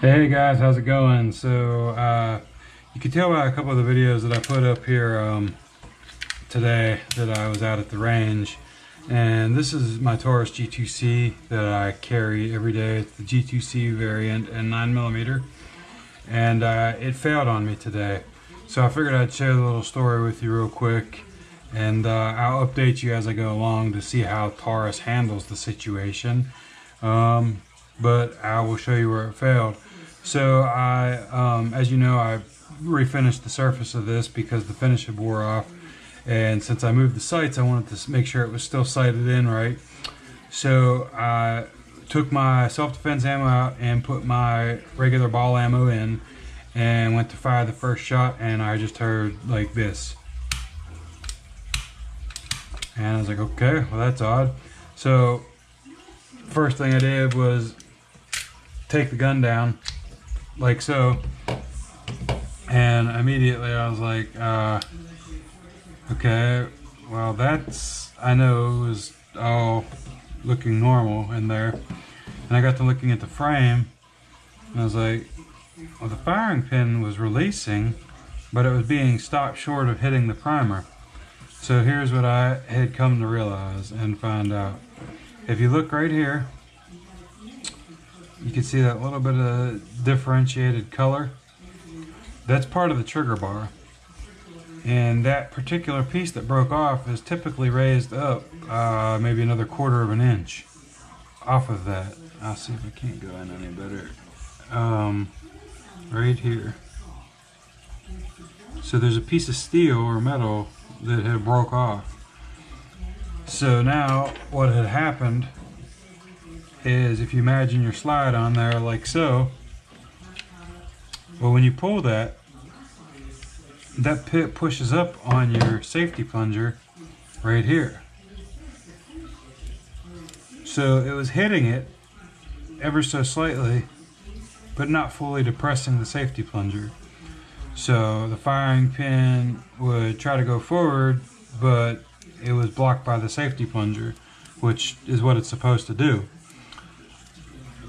Hey guys, how's it going? So you can tell by a couple of the videos that I put up here today that I was out at the range, and this is my Taurus G2C that I carry every day. It's the G2C variant and 9mm, and it failed on me today. So I figured I'd share the little story with you real quick, and I'll update you as I go along to see how Taurus handles the situation. But I will show you where it failed. So as you know, I refinished the surface of this because the finish had wore off, and since I moved the sights, I wanted to make sure it was still sighted in right. So I took my self-defense ammo out and put my regular ball ammo in and went to fire the first shot, and I just heard like this, and I was like, okay, well that's odd. So first thing I did was take the gun down like so, and immediately I was like, okay, well that's, I know it was all looking normal in there, and I got to looking at the frame and I was like, well, the firing pin was releasing, but it was being stopped short of hitting the primer. So here's what I had come to realize and find out. If you look right here, you can see that little bit of differentiated color. That's part of the trigger bar. And that particular piece that broke off is typically raised up maybe another 1/4 of an inch off of that. I'll see if I can't go in any better. Right here. So there's a piece of steel or metal that had broke off. So now what had happened is, if you imagine your slide on there like so, well, when you pull that, that pit pushes up on your safety plunger right here. So it was hitting it ever so slightly, but not fully depressing the safety plunger. So the firing pin would try to go forward, but it was blocked by the safety plunger, which is what it's supposed to do.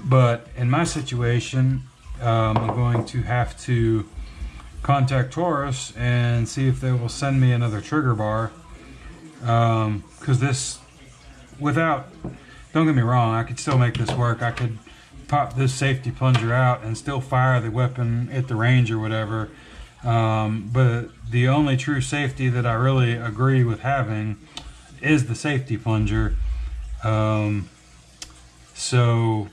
But in my situation, I'm going to have to contact Taurus and see if they will send me another trigger bar. Because this, without, don't get me wrong, I could still make this work. I could pop this safety plunger out and still fire the weapon at the range or whatever. But the only true safety that I really agree with having is the safety plunger. So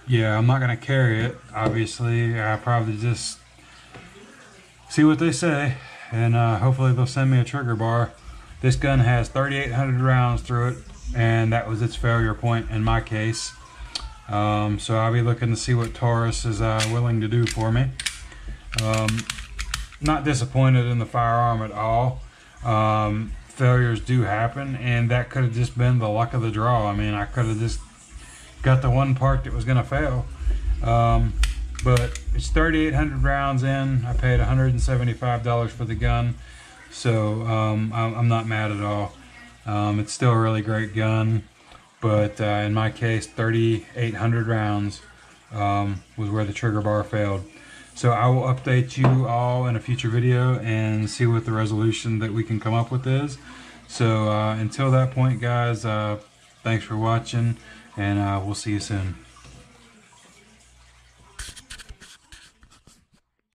yeah, I'm not going to carry it, obviously. I'll probably just see what they say, and hopefully they'll send me a trigger bar. This gun has 3,800 rounds through it, and that was its failure point in my case. So I'll be looking to see what Taurus is willing to do for me. Not disappointed in the firearm at all. Failures do happen, and that could have just been the luck of the draw. I mean, I could have just got the one part that was going to fail. But it's 3,800 rounds in. I paid $175 for the gun, so I'm not mad at all. It's still a really great gun, but in my case, 3,800 rounds was where the trigger bar failed. So I will update you all in a future video and see what the resolution that we can come up with is. So until that point, guys, thanks for watching, and we'll see you soon.